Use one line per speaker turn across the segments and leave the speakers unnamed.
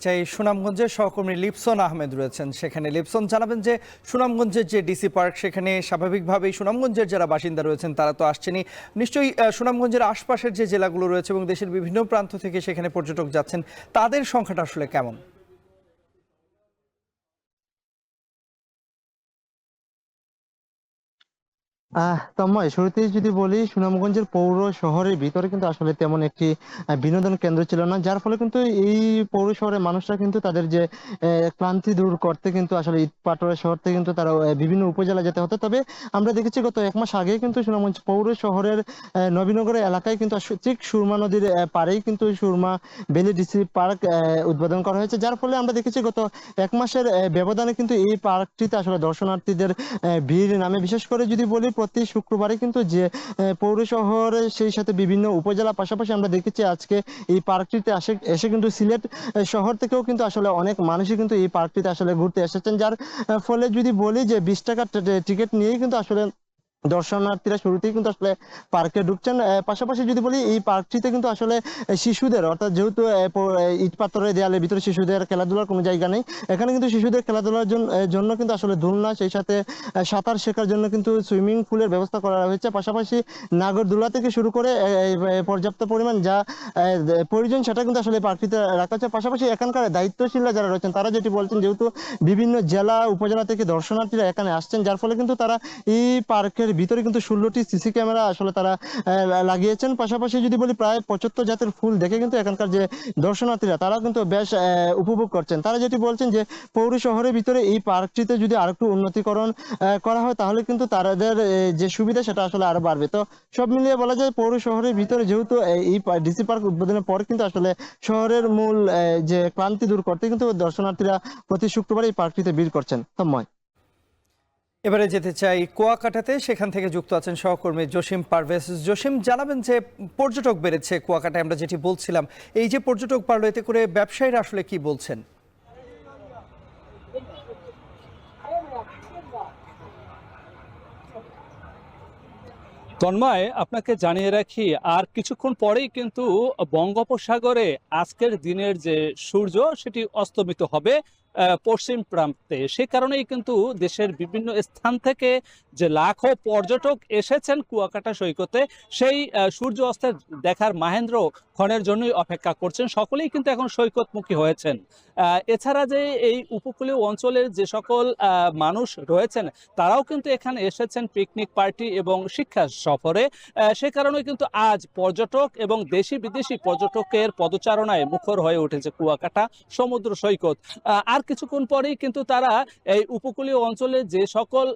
চাই সুনামগঞ্জের সহকর্মী লিপসন আহমেদ রয়েছেন সেখানে। লিপসন, জানাবেন যে সুনামগঞ্জের যে ডিসি পার্ক, সেখানে স্বাভাবিকভাবেই সুনামগঞ্জের যারা বাসিন্দা রয়েছেন তারা তো আসছেনই, নিশ্চয়ই সুনামগঞ্জের আশপাশের যে জেলাগুলো রয়েছে এবং দেশের বিভিন্ন প্রান্ত থেকে সেখানে পর্যটক যাচ্ছেন, তাদের সংখ্যাটা আসলে কেমন?
তন্ময়, শুরুতেই যদি বলি, সুনামগঞ্জের পৌর শহরের ভিতরে কিন্তু আসলে তেমন একটি বিনোদন কেন্দ্র ছিল না, যার ফলে কিন্তু এই পৌর শহরের মানুষরা কিন্তু তাদের যে ক্লান্তি দূর করতে কিন্তু আসলে ইটপাটরা শহর থেকে কিন্তু তারা বিভিন্ন উপজেলা যেতে হতো। তবে আমরা দেখেছি গত এক মাস আগে কিন্তু সুনামগঞ্জ পৌর শহরের নবীনগর এলাকায় কিন্তু ঠিক সুরমা নদীর পাড়েই কিন্তু সুরমা ভ্যালি ডিসি পার্ক উদ্বোধন করা হয়েছে, যার ফলে আমরা দেখেছি গত এক মাসের ব্যবধানে কিন্তু এই পার্কটিতে আসলে দর্শনার্থীদের ভিড় নামে। বিশেষ করে যদি বলি, প্রতি শুক্রবারে কিন্তু যে পৌর শহরে সেই সাথে বিভিন্ন উপজেলা, পাশাপাশি আমরা দেখেছি আজকে এই পার্কটিতে এসে কিন্তু সিলেট শহর থেকেও কিন্তু আসলে অনেক মানুষই কিন্তু এই পার্কটিতে আসলে ঘুরতে এসেছেন, যার ফলে যদি বলি যে 20 টাকা টিকিট নিয়েই কিন্তু আসলে দর্শনার্থীরা শুরুতেই কিন্তু আসলে পার্কে ঢুকছেন। পাশাপাশি যদি বলি, এই পার্কটিতে কিন্তু আসলে শিশুদের, অর্থাৎ যেহেতু ইট পাথরের দেয়ালের ভিতরে শিশুদের খেলাধুলার কোনো জায়গা নেই, এখানে কিন্তু শিশুদের খেলাধুলার জন্য কিন্তু আসলে দোলনা, সেই সাথে সাঁতার শেখার জন্য কিন্তু সুইমিং পুলের ব্যবস্থা করা হয়েছে। পাশাপাশি নাগরদোলা থেকে শুরু করে পর্যাপ্ত পরিমাণ যা প্রয়োজন সেটা কিন্তু আসলে পার্কটিতে রাখা হচ্ছে। পাশাপাশি এখানকার দায়িত্বশীলরা যারা রয়েছেন তারা যেটি বলছেন, যেহেতু বিভিন্ন জেলা উপজেলা থেকে দর্শনার্থীরা এখানে আসছেন, যার ফলে কিন্তু তারা এই পার্কের ভিতরে কিন্তু 16টি সিসি ক্যামেরা আসলে তারা লাগিয়েছেন। পাশাপাশি যদি বলি, প্রায় 75 জাতের ফুল দেখে কিন্তু এখানকার যে দর্শনার্থীরা তারা কিন্তু বেশ উপভোগ করছেন। তারা যেটি বলছেন যে পৌর শহরের ভিতরে এই পার্কটিতে যদি আরেকটু উন্নতিকরণ করা হয়, তাহলে কিন্তু তাদের যে সুবিধা সেটা আসলে আরো বাড়বে। তো সব মিলিয়ে বলা যায়, পৌর শহরের ভিতরে যেহেতু এই ডিসি পার্ক উদ্বোধনের পর কিন্তু আসলে শহরের মূল যে ক্লান্তি দূর করতে কিন্তু দর্শনার্থীরা প্রতি শুক্রবার এই পার্কটিতে ভিড় করছেন। তন্ময়,
এবারে যেতে চাই কুয়াকাটাতে, সেখান থেকে যুক্ত আছেন সহকর্মী জসিম পারভেজ। জসিম, জানাবেন যে পর্যটক বেড়েছে কুয়াকাটায়, আমরা যেটি বলছিলাম, এই যে পর্যটক বাড়লো, এতে করে ব্যবসায়ীরা আসলে কি বলছেন?
তন্ময়, আপনাকে জানিয়ে রাখি, আর কিছুক্ষণ পরেই কিন্তু বঙ্গোপসাগরে আজকের দিনের যে সূর্য সেটি অস্তমিত হবে পশ্চিম প্রান্তে। সে কারণেই কিন্তু দেশের বিভিন্ন স্থান থেকে যে লাখো পর্যটক এসেছেন কুয়াকাটা সৈকতে, সেই সূর্য অস্তের দেখার মাহেন্দ্র ক্ষণের জন্যই অপেক্ষা করছেন। সকলেই কিন্তু এখন সৈকতমুখী হয়েছেন। এছাড়া যে এই উপকূলীয় অঞ্চলের যে সকল মানুষ রয়েছেন, তারাও কিন্তু এখানে এসেছেন পিকনিক পার্টি এবং শিক্ষা সফরে। সে কারণে কিন্তু আজ পর্যটক এবং দেশি বিদেশি পর্যটকের পদচারণায় মুখর হয়ে উঠেছে কুয়াকাটা সমুদ্র সৈকত। আর কিছুক্ষণ পরেই কিন্তু তারা এই উপকূলীয় অঞ্চলে যে সকল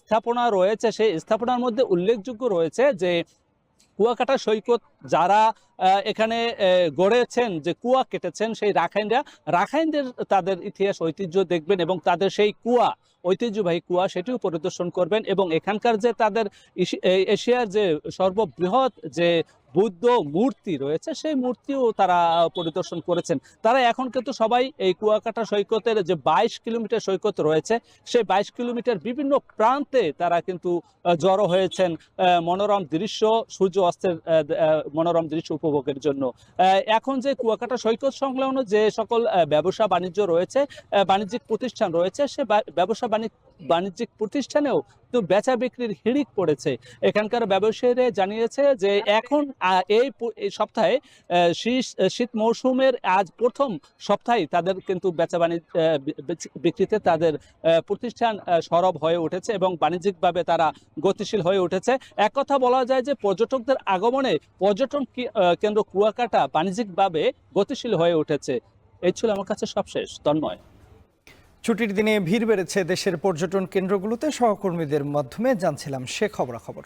স্থাপনা রয়েছে, সেই স্থাপনার মধ্যে উল্লেখযোগ্য রয়েছে যে কুয়াকাটা সৈকত যারা এখানে গড়েছেন, যে কুয়া কেটেছেন, সেই রাখাইনদের তাদের ইতিহাস ঐতিহ্য দেখবেন এবং তাদের সেই কুয়া, ঐতিহ্যবাহী কুয়া, সেটিও পরিদর্শন করবেন। এবং এখানকার যে তাদের এশিয়ার যে সর্ববৃহৎ যে বুদ্ধ মূর্তি রয়েছে, সেই মূর্তিও তারা পরিদর্শন করেছেন। তারা এখন কিন্তু সবাই এই কুয়াকাটা সৈকতের যে 22 কিলোমিটার সৈকত রয়েছে, সেই 22 কিলোমিটার বিভিন্ন প্রান্তে তারা কিন্তু জড়ো হয়েছেন মনোরম দৃশ্য, সূর্য অস্তের মনোরম দৃশ্য উপভোগের জন্য। এখন যে কুয়াকাটা সৈকত সংলগ্ন যে সকল ব্যবসা বাণিজ্য রয়েছে, বাণিজ্যিক প্রতিষ্ঠান রয়েছে, সে ব্যবসা বাণিজ্যিক প্রতিষ্ঠানেও তো বেচা বিক্রির হিড়িক পড়েছে। এখানকার ব্যবসায়ীরা জানিয়েছে যে এখন এই সপ্তাহে শীত মৌসুমের আজ প্রথম সপ্তাহে তাদের কিন্তু বেচা বাণিজ্য বিক্রিতে তাদের প্রতিষ্ঠান সরব হয়ে উঠেছে এবং বাণিজ্যিকভাবে তারা গতিশীল হয়ে উঠেছে। এক কথা বলা যায় যে পর্যটকদের আগমনে পর্যটন কেন্দ্র কুয়াকাটা বাণিজ্যিকভাবে গতিশীল হয়ে উঠেছে। এই ছিল আমার কাছে সবশেষ। তন্ময়,
ছুটির দিনে ভিড় বেড়েছে দেশের পর্যটন কেন্দ্রগুলোতে, সহকর্মীদের মাধ্যমে জানছিলাম সে খবরাখবর।